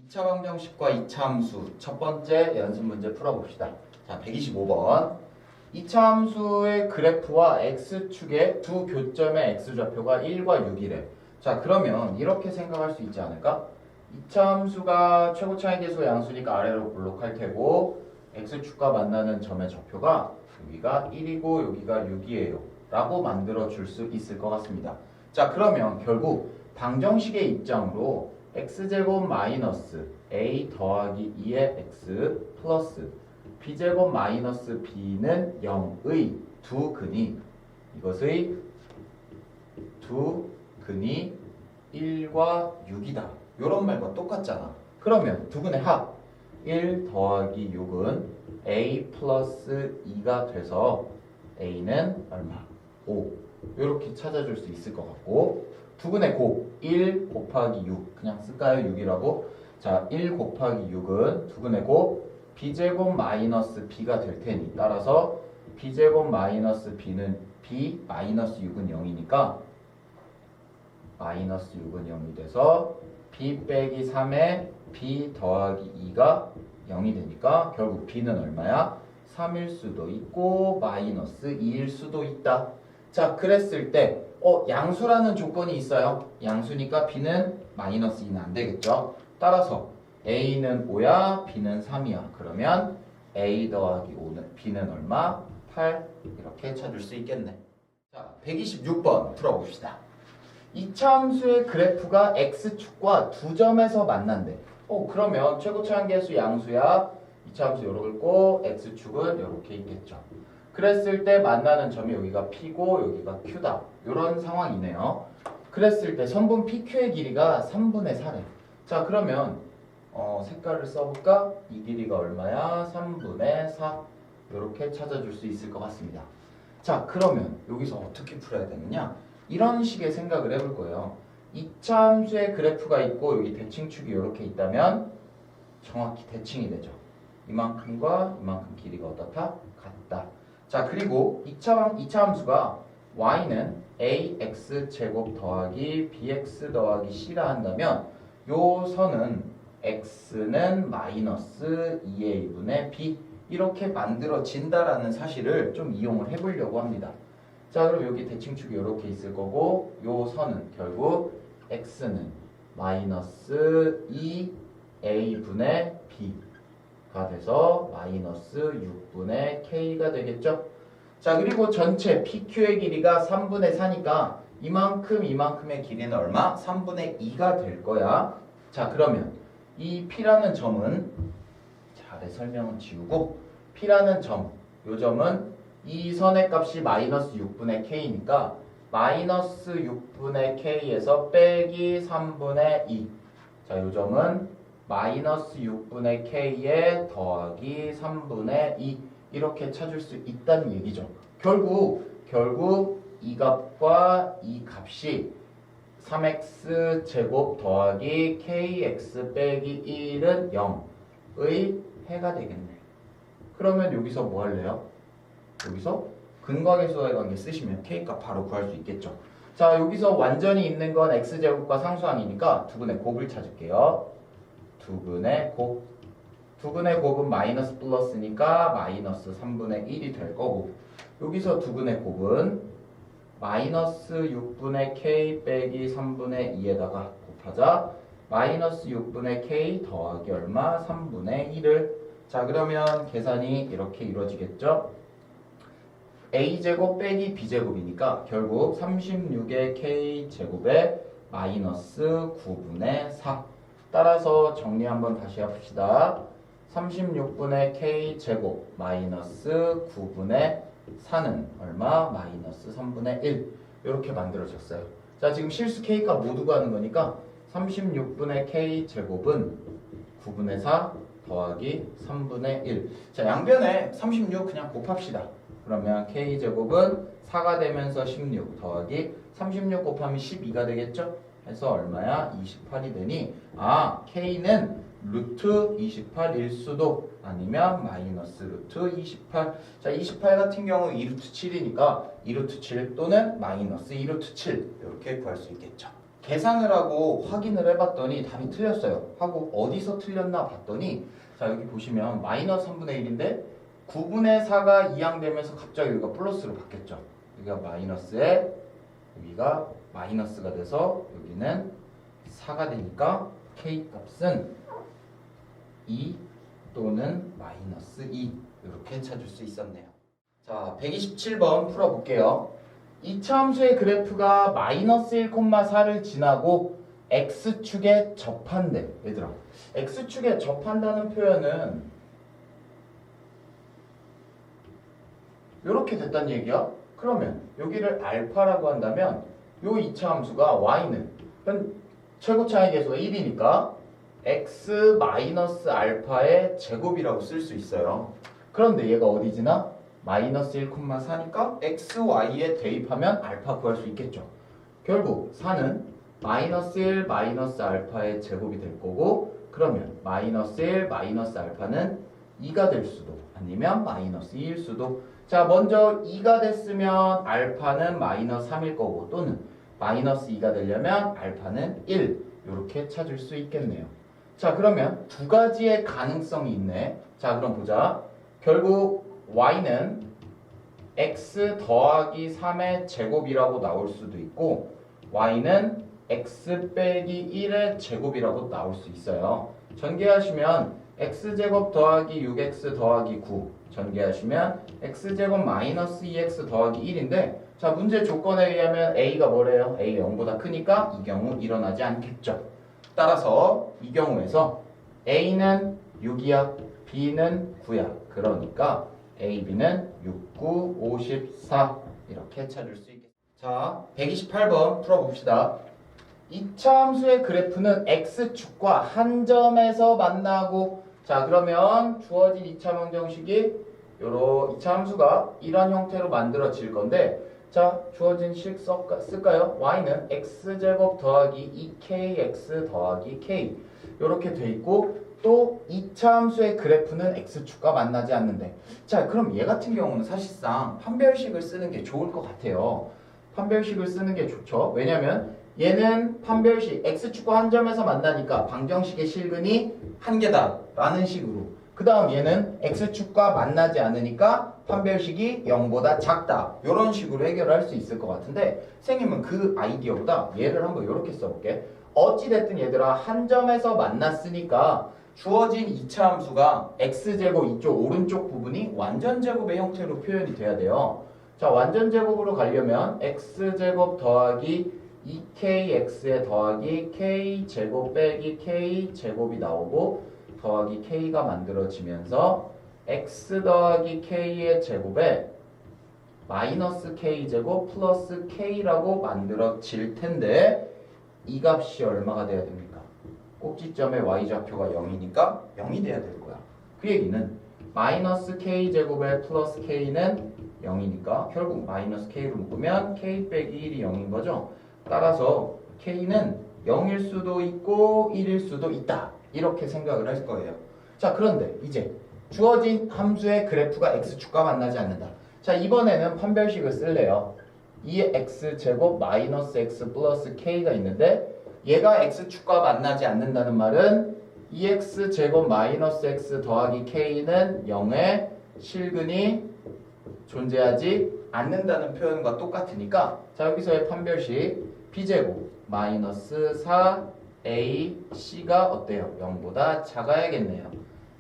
2차 방정식과 2차 함수 첫 번째 연습 문제 풀어봅시다. 자, 125번. 2차 함수의 그래프와 x축의 두 교점의 x좌표가 1과 6이래. 자, 그러면 이렇게 생각할 수 있지 않을까? 2차 함수가 최고 차이 계수 양수니까 아래로 볼록할 테고 x축과 만나는 점의 좌표가 여기가 1이고 여기가 6이에요 라고 만들어 줄 수 있을 것 같습니다. 자, 그러면 결국 방정식의 입장으로 x제곱 마이너스 a 더하기 2의 x 플러스 b제곱 마이너스 b는 0의 두 근이 이것의 두 근이 1과 6이다. 이런 말과 똑같잖아. 그러면 두 근의 합 1 더하기 6은 a 플러스 2가 돼서 a는 얼마? 5. 이렇게 찾아줄 수 있을 것 같고 두 근의 곱 1 곱하기 6 그냥 쓸까요? 6이라고? 자, 1 곱하기 6은 두 근의 곱 b제곱 마이너스 b가 될 테니 따라서 b제곱 마이너스 b는 b 마이너스 6은 0이니까 마이너스 6은 0이 돼서 b 빼기 3에 b 더하기 2가 0이 되니까 결국 b는 얼마야? 3일 수도 있고 마이너스 2일 수도 있다. 자, 그랬을 때 양수라는 조건이 있어요. 양수니까 b는 마이너스 2는 안 되겠죠. 따라서 a는 5야, b는 3이야. 그러면 a 더하기 5는 b는 얼마? 8 이렇게 찾을 수 있겠네. 자, 126번 풀어봅시다. 2차 함수의 그래프가 x축과 두 점에서 만난대. 그러면 최고 차항계수 양수야. 2차 함수 요렇게 있고 x축은 요렇게 있겠죠. 그랬을 때 만나는 점이 여기가 P고 여기가 Q다. 이런 상황이네요. 그랬을 때 선분 PQ의 길이가 3분의 4래. 자, 그러면 색깔을 써볼까? 이 길이가 얼마야? 3분의 4. 이렇게 찾아줄 수 있을 것 같습니다. 자, 그러면 여기서 어떻게 풀어야 되느냐? 이런 식의 생각을 해볼 거예요. 2차 함수의 그래프가 있고 여기 대칭축이 이렇게 있다면 정확히 대칭이 되죠. 이만큼과 이만큼 길이가 어떻다? 같다. 자, 그리고 2차 함수가 y는 ax제곱 더하기 bx 더하기 c라 한다면 요 선은 x는 마이너스 2a분의 b 이렇게 만들어진다라는 사실을 좀 이용을 해보려고 합니다. 자, 그럼 여기 대칭축이 이렇게 있을 거고 요 선은 결국 x는 마이너스 2a분의 b가 돼서 마이너스 6분의 k가 되겠죠. 자, 그리고 전체 PQ의 길이가 3분의 4니까 이만큼의 길이는 얼마? 3분의 2가 될 거야. 자, 그러면 이 P라는 점은 자, 아래 설명은 지우고 P라는 점, 요 점은 이 선의 값이 마이너스 6분의 K니까 마이너스 6분의 K에서 빼기 3분의 2. 자, 요 점은 마이너스 6분의 K에 더하기 3분의 2 이렇게 찾을 수 있다는 얘기죠. 결국 이 값과 이 값이 3x 제곱 더하기 kx 빼기 1은 0의 해가 되겠네. 그러면 여기서 뭐 할래요? 여기서 근과계수와의 관계 쓰시면 k값 바로 구할 수 있겠죠. 자, 여기서 완전히 있는 건 x제곱과 상수항이니까 두 근의 곱을 찾을게요. 두 근의 곱. 두 근의 곱은 마이너스 플러스니까 마이너스 3분의 1이 될 거고 여기서 두 근의 곱은 마이너스 6분의 k 빼기 3분의 2에다가 곱하자 마이너스 6분의 k 더하기 얼마? 3분의 1을 자, 그러면 계산이 이렇게 이루어지겠죠? a제곱 빼기 b제곱이니까 결국 36의 k제곱에 마이너스 9분의 4 따라서 정리 한번 다시 해봅시다. 36분의 k제곱 마이너스 9분의 4는 얼마? 마이너스 3분의 1 이렇게 만들어졌어요. 자, 지금 실수 k값 모두 구하는 거니까 36분의 k제곱은 9분의 4 더하기 3분의 1 자, 양변에 36 그냥 곱합시다. 그러면 k제곱은 4가 되면서 16 더하기 36 곱하면 12가 되겠죠? 해서 얼마야? 28이 되니 k는 루트 28일 수도 아니면 마이너스 루트 28 자, 28 같은 경우 2루트 7이니까 2루트 7 또는 마이너스 2루트 7 이렇게 구할 수 있겠죠. 계산을 하고 확인을 해봤더니 답이 틀렸어요. 하고 어디서 틀렸나 봤더니 자 여기 보시면 마이너스 3분의 1인데 9분의 4가 이항되면서 갑자기 여기가 플러스로 바뀌었죠. 여기가 마이너스에 여기가 마이너스가 돼서 여기는 4가 되니까 k 값은 2 또는 마이너스 2 이렇게 찾을 수 있었네요. 자 127번 풀어볼게요. 이차 함수의 그래프가 마이너스 1,4를 지나고 x축에 접한대. 얘들아 x축에 접한다는 표현은 이렇게 됐단 얘기야. 그러면 여기를 알파라고 한다면 요 이차 함수가 y는 최고 차이 계수가 1이니까 x 마이너스 알파의 제곱이라고 쓸 수 있어요. 그런데 얘가 어디 지나? 마이너스 1,4니까 xy에 대입하면 알파 구할 수 있겠죠. 결국 4는 마이너스 1 마이너스 알파의 제곱이 될 거고 그러면 마이너스 1 마이너스 알파는 2가 될 수도 아니면 마이너스 2일 수도. 자 먼저 2가 됐으면 알파는 마이너스 3일 거고 또는 마이너스 2가 되려면 알파는 1 이렇게 찾을 수 있겠네요. 자 그러면 두 가지의 가능성이 있네. 자 그럼 보자. 결국 y는 x 더하기 3의 제곱이라고 나올 수도 있고 y는 x 빼기 1의 제곱이라고 나올 수 있어요. 전개하시면 x제곱 더하기 6x 더하기 9 전개하시면 x제곱 마이너스 2x 더하기 1인데 자 문제 조건에 의하면 a가 뭐래요? a가 0보다 크니까 이 경우 일어나지 않겠죠. 따라서 이 경우에서 a는 6이야 b는 9야. 그러니까 a, b는 6, 9, 54 이렇게 찾을 수 있겠습니다. 자 128번 풀어봅시다. 이차 함수의 그래프는 x축과 한 점에서 만나고 자 그러면 주어진 이차 방정식이 요런 이차 함수가 이런 형태로 만들어질 건데 자 주어진 식 쓸까요? y는 x제곱 더하기 2kx 더하기 k 이렇게 돼 있고 또 이차 함수의 그래프는 x축과 만나지 않는데 자 그럼 얘 같은 경우는 사실상 판별식을 쓰는 게 좋을 것 같아요. 판별식을 쓰는 게 좋죠. 왜냐면 얘는 판별식 x축과 한 점에서 만나니까 방정식의 실근이 한 개다 라는 식으로 그 다음 얘는 x축과 만나지 않으니까 판별식이 0보다 작다 이런 식으로 해결할 수 있을 것 같은데 선생님은 그 아이디어보다 얘를 한번 이렇게 써볼게. 어찌됐든 얘들아 한 점에서 만났으니까 주어진 이차 함수가 x제곱 이쪽 오른쪽 부분이 완전제곱의 형태로 표현이 돼야 돼요. 자 완전제곱으로 가려면 x제곱 더하기 2kx에 더하기 k제곱 빼기 k제곱이 나오고 더하기 k가 만들어지면서 x 더하기 k의 제곱에 마이너스 k제곱 플러스 k라고 만들어질 텐데 이 값이 얼마가 돼야 됩니까? 꼭지점의 y좌표가 0이니까 0이 돼야 될 거야. 그 얘기는 마이너스 k제곱에 플러스 k는 0이니까 결국 마이너스 k로 묶으면 k 빼기 1이 0인 거죠. 따라서 k는 0일 수도 있고 1일 수도 있다. 이렇게 생각을 할 거예요. 자 그런데 이제 주어진 함수의 그래프가 x축과 만나지 않는다. 자 이번에는 판별식을 쓸래요. 2x제곱 마이너스 x 플러스 k가 있는데 얘가 x축과 만나지 않는다는 말은 2x제곱 마이너스 x 더하기 k는 0의 실근이 존재하지 않는다는 표현과 똑같으니까 자 여기서의 판별식 b제곱 마이너스 4ac가 어때요? 0보다 작아야겠네요.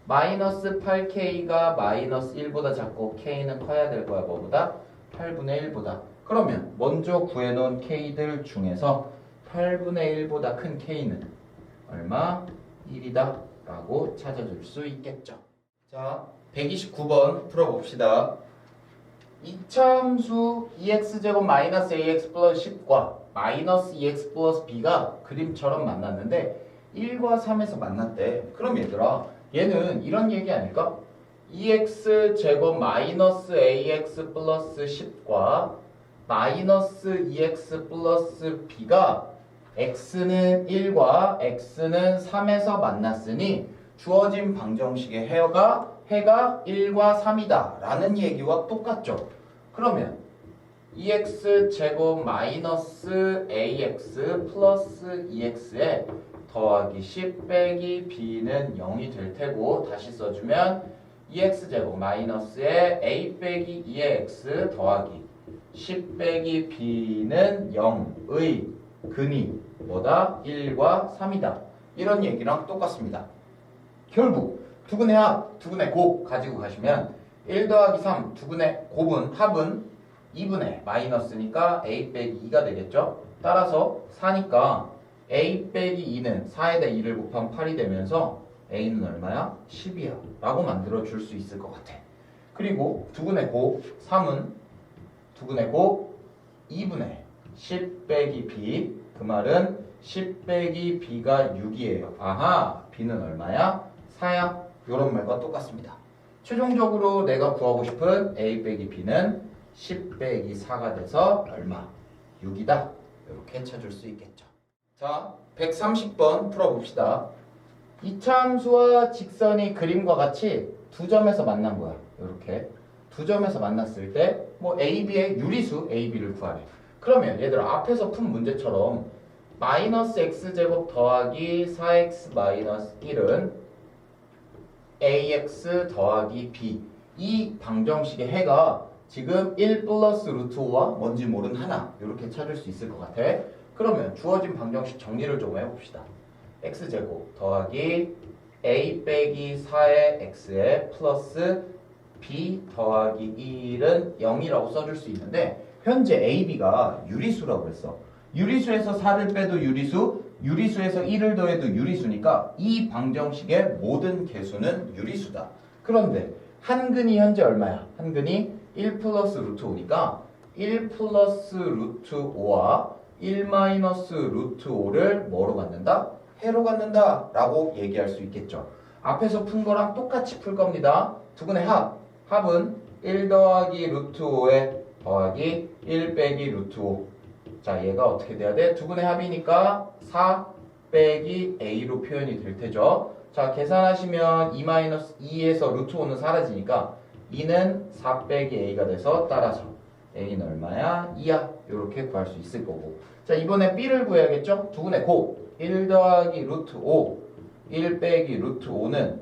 마이너스 8k가 마이너스 1보다 작고 k는 커야 될 거야. 뭐보다? 8분의 1보다. 그러면 먼저 구해놓은 k들 중에서 8분의 1보다 큰 k는 얼마? 1이다 라고 찾아줄 수 있겠죠. 자 129번 풀어봅시다. 이차 함수 2x제곱 마이너스 ax 플러스 10과 마이너스 2x 플러스 b가 그림처럼 만났는데 1과 3에서 만났대. 그럼 얘들아 얘는 이런 얘기 아닐까? 2x제곱 마이너스 ax 플러스 10과 마이너스 2x 플러스 b가 x는 1과 x는 3에서 만났으니 주어진 방정식의 해가 1과 3이다 라는 얘기와 똑같죠. 그러면 EX 제곱 마이너스 AX 플러스 EX에 더하기 10 빼기 B는 0이 될 테고 다시 써주면 EX 제곱 마이너스에 A 빼기 2x 더하기 10 빼기 B는 0의 근이 뭐다? 1과 3이다. 이런 얘기랑 똑같습니다. 결국 두근의 합, 두근의 곱 가지고 가시면 1 더하기 3 두근의 곱은 합은 2분의 마이너스니까 A 빼기 2가 되겠죠. 따라서 4니까 A 빼기 2는 4에다 2를 곱하면 8이 되면서 A는 얼마야? 10이야 라고 만들어 줄 수 있을 것 같아. 그리고 두근의 곱 3은 두근의 곱 2분의 10 빼기 B, 그 말은 10 빼기 B가 6이에요. 아하, B는 얼마야? 4야. 이런 말과 똑같습니다. 최종적으로 내가 구하고 싶은 A 빼기 B는 10 빼기 4가 돼서 얼마? 6이다. 이렇게 찾을 수 있겠죠. 자, 130번 풀어봅시다. 이차함수와 직선이 그림과 같이 두 점에서 만난 거야. 이렇게 두 점에서 만났을 때 뭐 A, B의 유리수 A, B를 구하래. 그러면 얘들아 앞에서 푼 문제처럼 마이너스 X제곱 더하기 4X 마이너스 1은 AX 더하기 B, 이 방정식의 해가 지금 1 플러스 루트 5와 뭔지 모른 하나 이렇게 찾을 수 있을 것 같아. 그러면 주어진 방정식 정리를 좀 해봅시다. X제곱 더하기 A 빼기 4의 X에 플러스 B 더하기 1은 0이라고 써줄 수 있는데 현재 A, B가 유리수라고 했어. 유리수에서 4를 빼도 유리수, 유리수에서 1을 더해도 유리수니까 이 방정식의 모든 개수는 유리수다. 그런데 한근이 현재 얼마야? 한근이 1 플러스 루트 5니까 1 플러스 루트 5와 1 마이너스 루트 5를 뭐로 갖는다? 해로 갖는다 라고 얘기할 수 있겠죠. 앞에서 푼 거랑 똑같이 풀 겁니다. 두근의 합, 합은 1 더하기 루트 5에 더하기 1 빼기 루트 5. 자, 얘가 어떻게 돼야 돼? 두근의 합이니까 4 빼기 A로 표현이 될 테죠. 자, 계산하시면 2 마이너스 2에서 루트 5는 사라지니까 2는 4 빼기 A가 돼서 따라서 A는 얼마야? 2야. 이렇게 구할 수 있을 거고. 자, 이번에 B를 구해야겠죠? 두근의 곱 1 더하기 루트 5 1 빼기 루트 5는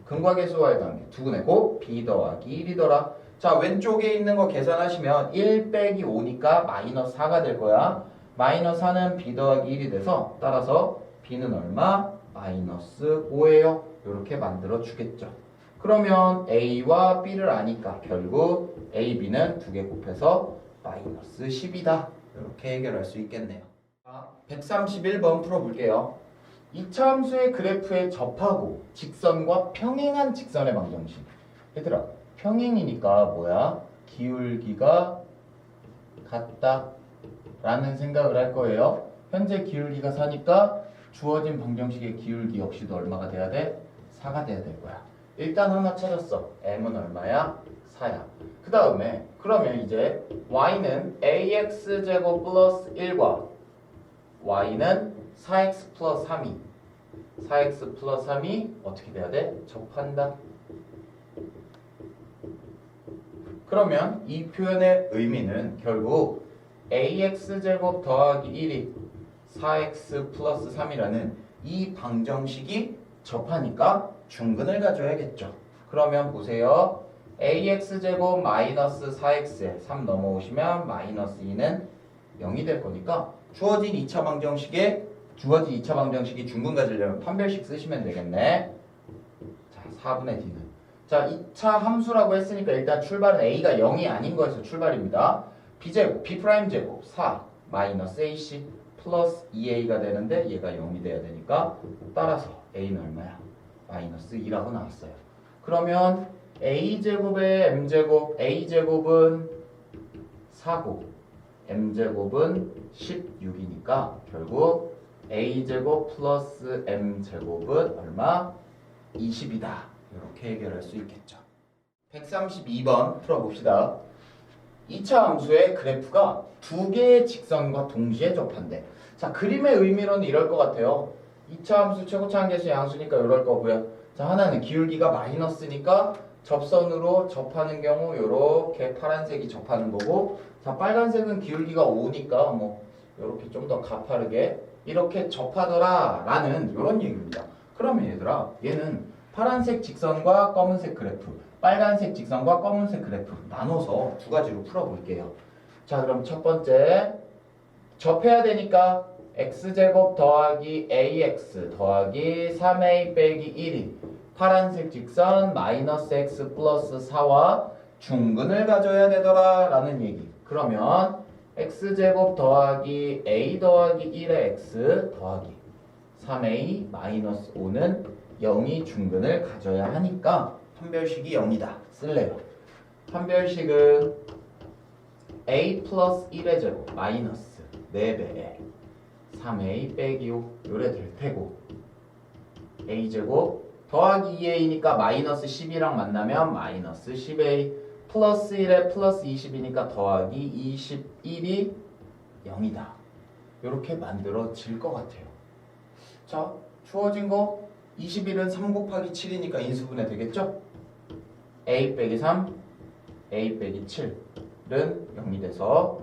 근과계수와의 관계 두근의 곱 B 더하기 1이더라. 자, 왼쪽에 있는 거 계산하시면 1 빼기 5니까 마이너스 4가 될 거야. 마이너스 4는 B 더하기 1이 돼서 따라서 B는 얼마? 마이너스 5예요. 이렇게 만들어 주겠죠. 그러면 A와 B를 아니까 결국 A, B는 두 개 곱해서 마이너스 10이다. 이렇게 해결할 수 있겠네요. 131번 풀어볼게요. 이차함수의 그래프에 접하고 직선과 평행한 직선의 방정식. 얘들아, 평행이니까 뭐야? 기울기가 같다 라는 생각을 할 거예요. 현재 기울기가 4니까 주어진 방정식의 기울기 역시도 얼마가 돼야 돼? 4가 돼야 될 거야. 일단 하나 찾았어. m은 얼마야? 4야. 그 다음에 그러면 이제 y는 ax제곱 플러스 1과 y는 4x 플러스 3이 4x 플러스 3이 어떻게 돼야 돼? 접한다. 그러면 이 표현의 의미는 결국 ax제곱 더하기 1이 4x 플러스 3이라는 이 방정식이 접하니까 중근을 가져야겠죠. 그러면 보세요. ax제곱 마이너스 4x에 3 넘어오시면 마이너스 2는 0이 될 거니까 주어진 2차 방정식이 중근 가지려면 판별식 쓰시면 되겠네. 자, 4분의 d는. 자, 2차 함수라고 했으니까 일단 출발은 a가 0이 아닌 거에서 출발입니다. b제곱, b'제곱 4 마이너스 ac 플러스 2a가 되는데 얘가 0이 돼야 되니까 따라서 a는 얼마야? 마이너스 2라고 나왔어요. 그러면 a제곱에 m제곱, a제곱은 4고 m제곱은 16이니까 결국 a제곱 플러스 m제곱은 얼마? 20이다. 이렇게 해결할 수 있겠죠. 132번 풀어봅시다. 2차 함수의 그래프가 두 개의 직선과 동시에 접한대. 자, 그림의 의미로는 이럴 것 같아요. 2차 함수 최고차 한계수 양수니까 이럴 거고요. 자, 하나는 기울기가 마이너스니까 접선으로 접하는 경우 요렇게 파란색이 접하는 거고, 자 빨간색은 기울기가 5니까 뭐 요렇게 좀 더 가파르게 이렇게 접하더라 라는 요런 얘기입니다. 그러면 얘들아, 얘는 파란색 직선과 검은색 그래프, 빨간색 직선과 검은색 그래프 나눠서 두 가지로 풀어볼게요. 자 그럼 첫 번째, 접해야 되니까 x제곱 더하기 ax 더하기 3a 빼기 1이 파란색 직선 마이너스 x 플러스 4와 중근을 가져야 되더라 라는 얘기. 그러면 x제곱 더하기 a 더하기 1의 x 더하기 3a 마이너스 5는 0이 중근을 가져야 하니까 판별식이 0이다 쓸래요. 판별식은 a 플러스 1의 제곱 마이너스 4배에 3a 빼기 5 요래 될 테고, a제곱 더하기 2a니까 마이너스 10이랑 만나면 마이너스 10a 플러스 1에 플러스 20이니까 더하기 21이 0이다. 이렇게 만들어질 것 같아요. 자, 주어진 거 21은 3 곱하기 7이니까 인수분해 되겠죠? a 빼기 3, a 빼기 7은 0이 돼서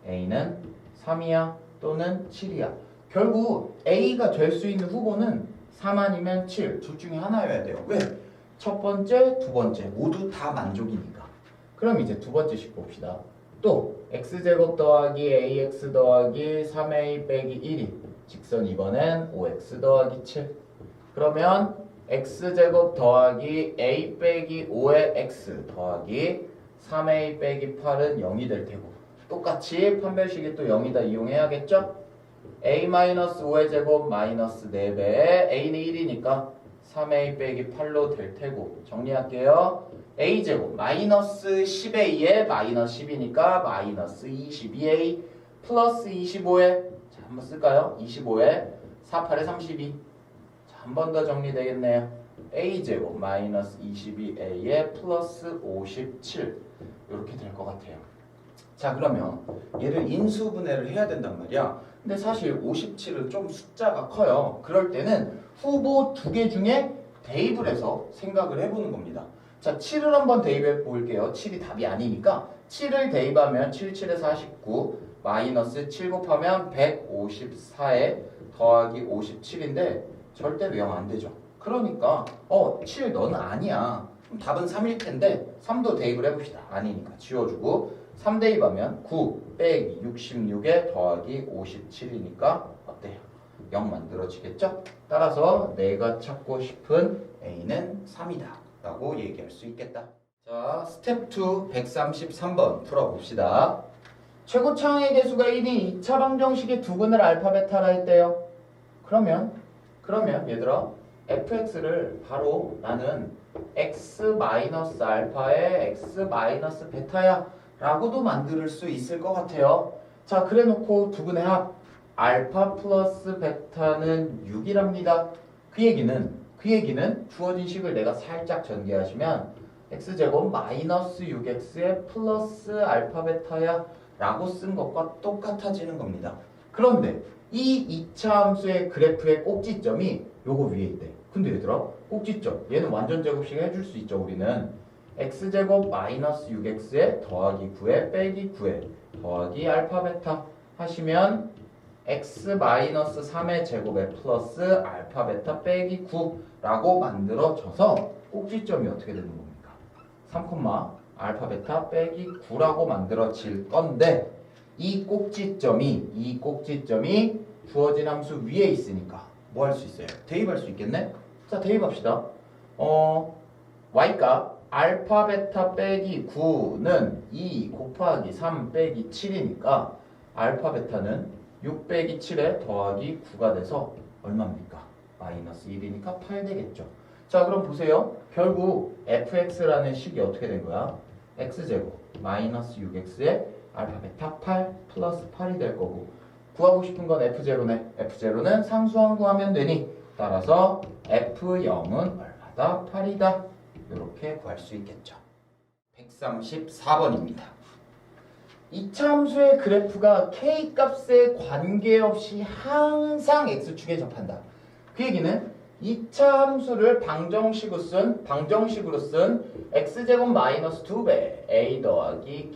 a는 3이야 또는 7이야. 결국 a가 될 수 있는 후보는 3 아니면 7 둘 중에 하나여야 돼요. 왜? 첫 번째, 두 번째 모두 다 만족이니까. 그럼 이제 두 번째씩 봅시다. 또 x제곱 더하기 ax 더하기 3a 빼기 1이 직선 이번엔 5x 더하기 7. 그러면 x제곱 더하기 a 빼기 5의 x 더하기 3a 빼기 8은 0이 될 테고, 똑같이 판별식이 또 0이다 이용해야겠죠? a-5의 제곱 마이너스 4배에 a는 1이니까 3a 빼기 8로 될 테고, 정리할게요. a제곱 마이너스 10a에 마이너스 10이니까 마이너스 22a 플러스 25에, 자 한번 쓸까요? 25에 4, 8에 32. 자 한 번 더 정리되겠네요. a제곱 마이너스 22a에 플러스 57 이렇게 될 것 같아요. 자 그러면 얘를 인수분해를 해야 된단 말이야. 근데 사실 57은 좀 숫자가 커요. 그럴 때는 후보 두 개 중에 대입을 해서 생각을 해보는 겁니다. 자 7을 한번 대입해 볼게요. 7이 답이 아니니까 7을 대입하면 7, 7에 49 마이너스 7 곱하면 154에 더하기 57인데 절대로 0 안 되죠. 그러니까 7 너는 아니야. 그럼 답은 3일 텐데 3도 대입을 해봅시다. 아니니까 지워주고 3 대입하면 9 빼기 66에 더하기 57이니까 어때요? 0 만들어지겠죠? 따라서 내가 찾고 싶은 A는 3이다 라고 얘기할 수 있겠다. 자, 스텝 2 133번 풀어봅시다. 최고차항의 개수가 1이 2차 방정식의 두근을 알파 베타라 했대요. 그러면 얘들아 fx를 바로 나는 x-알파의 x-베타야 라고도 만들 수 있을 것 같아요. 자 그래 놓고 두근의 합 알파 플러스 베타는 6이랍니다. 그 얘기는 주어진 식을 내가 살짝 전개하시면 x제곱 마이너스 6x에 플러스 알파 베타야 라고 쓴 것과 똑같아지는 겁니다. 그런데 이 2차 함수의 그래프의 꼭지점이 요거 위에 있대. 근데 얘들아 꼭지점 얘는 완전 제곱식 해줄 수 있죠. 우리는 x제곱 마이너스 6x에 더하기 9에 빼기 9에 더하기 알파 베타 하시면 x 마이너스 3의 제곱에 플러스 알파 베타 빼기 9라고 만들어져서 꼭지점이 어떻게 되는 겁니까? 3, 알파 베타 빼기 9라고 만들어질 건데 이 꼭지점이 주어진 함수 위에 있으니까 뭐 할 수 있어요? 대입할 수 있겠네? 자 대입합시다. y값 알파 베타 빼기 9는 2 곱하기 3 빼기 7이니까 알파 베타는 6 빼기 7에 더하기 9가 돼서 얼마입니까? 마이너스 1이니까 8 되겠죠. 자 그럼 보세요. 결국 fx라는 식이 어떻게 된 거야? x제곱 마이너스 6x에 알파 베타 8 플러스 8이 될 거고, 구하고 싶은 건 f0네. f0는 상수항 구하면 되니 따라서 f0은 얼마다? 8이다. 이렇게 구할 수 있겠죠. 134번입니다. 2차 함수의 그래프가 k 값에 관계없이 항상 x축에 접한다. 그 얘기는 2차 함수를 방정식으로 쓴 x제곱 마이너스 2배 a 더하기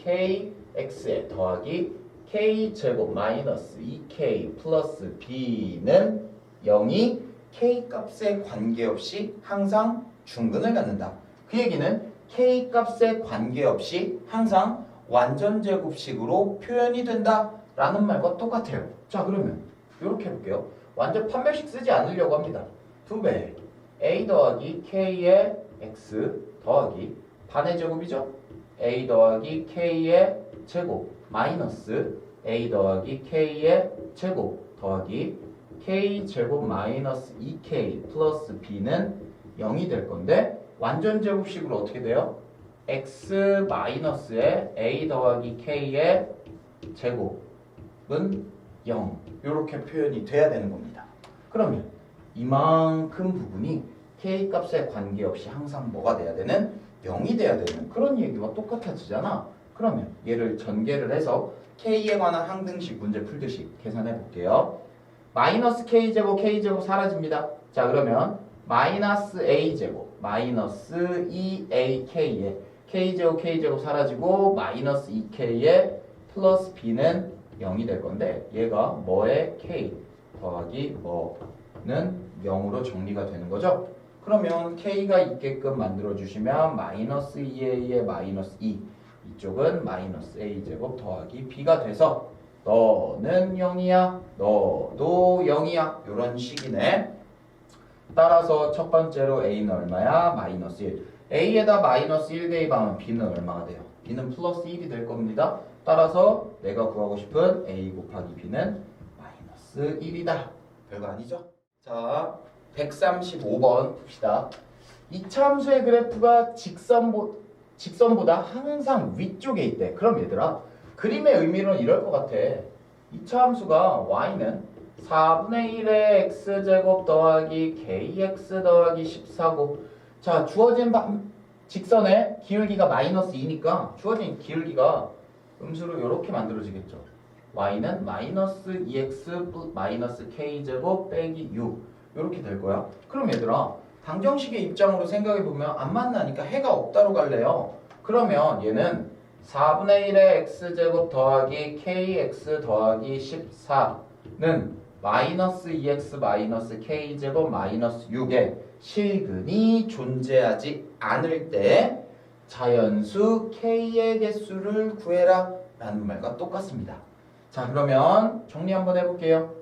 kx에 더하기 k제곱 마이너스 2k 플러스 b는 0이 k 값에 관계없이 항상 중근을 갖는다. 그 얘기는 k 값에 관계없이 항상 완전제곱식으로 표현이 된다 라는 말과 똑같아요. 자, 그러면 이렇게 해볼게요. 완전 판별식 쓰지 않으려고 합니다. 2배 a 더하기 k의 x 더하기 반의 제곱이죠. a 더하기 k의 제곱 마이너스 a 더하기 k의 제곱 더하기 k 제곱 마이너스 2k 플러스 b는 0이 될 건데 완전 제곱식으로 어떻게 돼요? x 마이너스에 a 더하기 k의 제곱은 0 이렇게 표현이 돼야 되는 겁니다. 그러면 이만큼 부분이 k 값에 관계없이 항상 뭐가 돼야 되는? 0이 돼야 되는 그런 얘기와 똑같아지잖아. 그러면 얘를 전개를 해서 k에 관한 항등식 문제 풀듯이 계산해 볼게요. 마이너스 k제곱 사라집니다. 자, 그러면 마이너스 a제곱 마이너스 2ak에 k제곱 사라지고 마이너스 2k에 플러스 b는 0이 될 건데 얘가 뭐의 k 더하기 뭐는 0으로 정리가 되는 거죠. 그러면 k가 있게끔 만들어주시면 마이너스 2a의 마이너스 2 이쪽은 마이너스 a제곱 더하기 b가 돼서 너는 0이야 너도 0이야 이런 식이네. 따라서 첫 번째로 a는 얼마야? 마이너스 1. a에다 마이너스 1 대입하면 b는 얼마가 돼요? b는 플러스 1이 될 겁니다. 따라서 내가 구하고 싶은 a 곱하기 b는 마이너스 1이다. 별거 아니죠? 자, 135번 봅시다. 이차 함수의 그래프가 직선보다 항상 위쪽에 있대. 그럼 얘들아, 그림의 의미로는 이럴 것 같아. 이차 함수가 y는 4분의 1의 x제곱 더하기 kx 더하기 14고 자, 주어진 직선의 기울기가 마이너스 2니까 주어진 기울기가 음수로 이렇게 만들어지겠죠. y는 마이너스 2x 마이너스 k제곱 빼기 6 이렇게 될 거야. 그럼 얘들아, 방정식의 입장으로 생각해보면 안 만나니까 해가 없다로 갈래요. 그러면 얘는 4분의 1의 x제곱 더하기 kx 더하기 14는 마이너스 2x 마이너스 k제곱 마이너스 6의 실근이 존재하지 않을 때 자연수 k의 개수를 구해라 라는 말과 똑같습니다. 자, 그러면 정리 한번 해볼게요.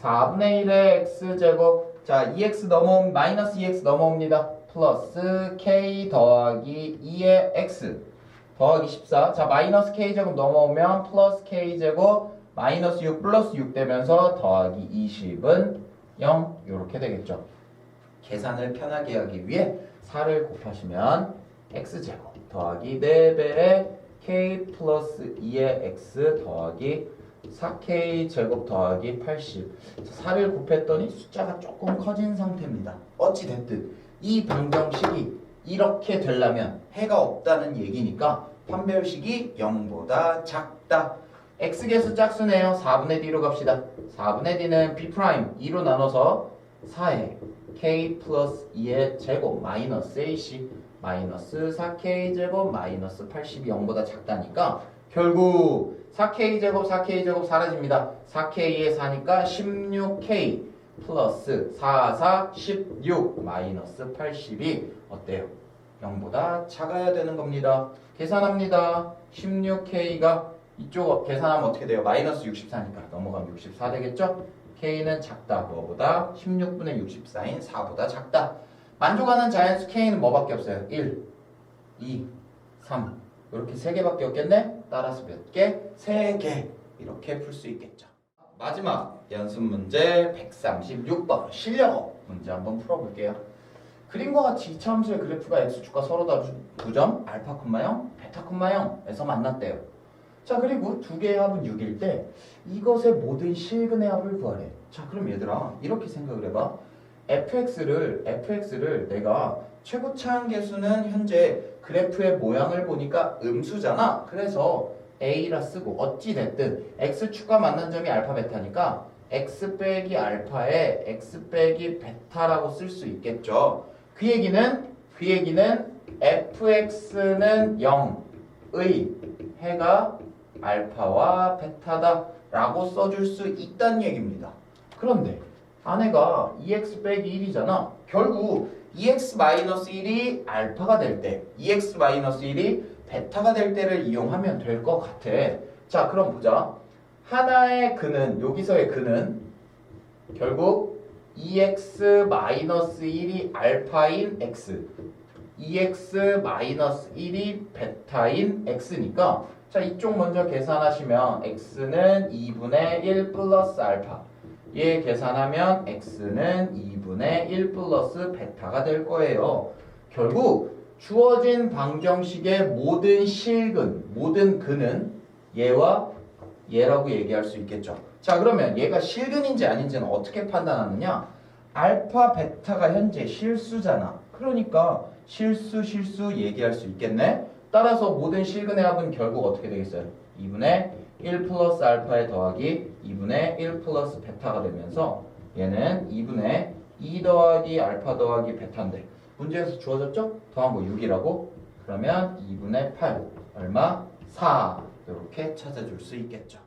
4분의 1의 x제곱 자, 2x 넘어오면 마이너스 2x 넘어옵니다. 플러스 k 더하기 2의 x 더하기 14 자, 마이너스 k제곱 넘어오면 플러스 k제곱 마이너스 6 플러스 6 되면서 더하기 20은 0 이렇게 되겠죠. 계산을 편하게 하기 위해 4를 곱하시면 x제곱 더하기 4배의 k 플러스 2의 x 더하기 4k 제곱 더하기 80 4를 곱했더니 숫자가 조금 커진 상태입니다. 어찌됐든 이 방정식이 이렇게 되려면 해가 없다는 얘기니까 판별식이 0보다 작다. x계수 짝수네요. 4분의 d로 갑시다. 4분의 d는 b' 2로 나눠서 4에 k 플러스 2의 제곱 마이너스 ac 마이너스 4k 제곱 마이너스 80이 0보다 작다니까 결국 4k 제곱 사라집니다. 4k에 4니까 16k 플러스 4 16 마이너스 80이 어때요? 0보다 작아야 되는 겁니다. 계산합니다. 16k가 이쪽 계산하면 어떻게 돼요? 마이너스 64니까 넘어가면 64 되겠죠? k는 작다. 뭐보다? 16분의 64인 4보다 작다. 만족하는 자연수 k는 뭐밖에 없어요? 1, 2, 3 이렇게 3개밖에 없겠네? 따라서 몇 개? 3개 이렇게 풀 수 있겠죠. 마지막 연습 문제 136번 실력 문제 한번 풀어볼게요. 그림과 같이 2차 함수의 그래프가 x축과 서로 다른 9점 알파, 0, 베타, 0에서 만났대요. 자, 그리고 두 개의 합은 6일 때 이것의 모든 실근의 합을 구하래. 자, 그럼 얘들아 이렇게 생각을 해봐. fx를 내가 최고차항 계수는 현재 그래프의 모양을 보니까 음수잖아. 그래서 a라 쓰고 어찌됐든 x축과 만난 점이 알파 베타니까 x 빼기 알파에 x 빼기 베타라고 쓸 수 있겠죠. 그 얘기는 fx는 0의 해가 알파와 베타다 라고 써줄 수 있다는 얘기입니다. 그런데 안에가 2x 빼기 1이잖아. 결국 2x-1이 알파가 될 때, 2x-1이 베타가 될 때를 이용하면 될 것 같아. 자, 그럼 보자. 하나의 근은, 여기서의 근은 결국 2x-1이 알파인 x, 2x-1이 베타인 x니까 자, 이쪽 먼저 계산하시면 x는 2분의 1 플러스 알파, 얘 계산하면 x는 2분의 1 플러스 베타가 될 거예요. 결국 주어진 방정식의 모든 실근, 모든 근은 얘와 얘라고 얘기할 수 있겠죠. 자, 그러면 얘가 실근인지 아닌지는 어떻게 판단하느냐? 알파, 베타가 현재 실수잖아. 그러니까 실수 얘기할 수 있겠네. 따라서 모든 실근의 합은 결국 어떻게 되겠어요? 2분의 1 플러스 알파에 더하기 2분의 1 플러스 베타가 되면서 얘는 2분의 2 더하기 알파 더하기 베타인데 문제에서 주어졌죠? 더한 거 6이라고? 그러면 2분의 8 얼마? 4 이렇게 찾아줄 수 있겠죠.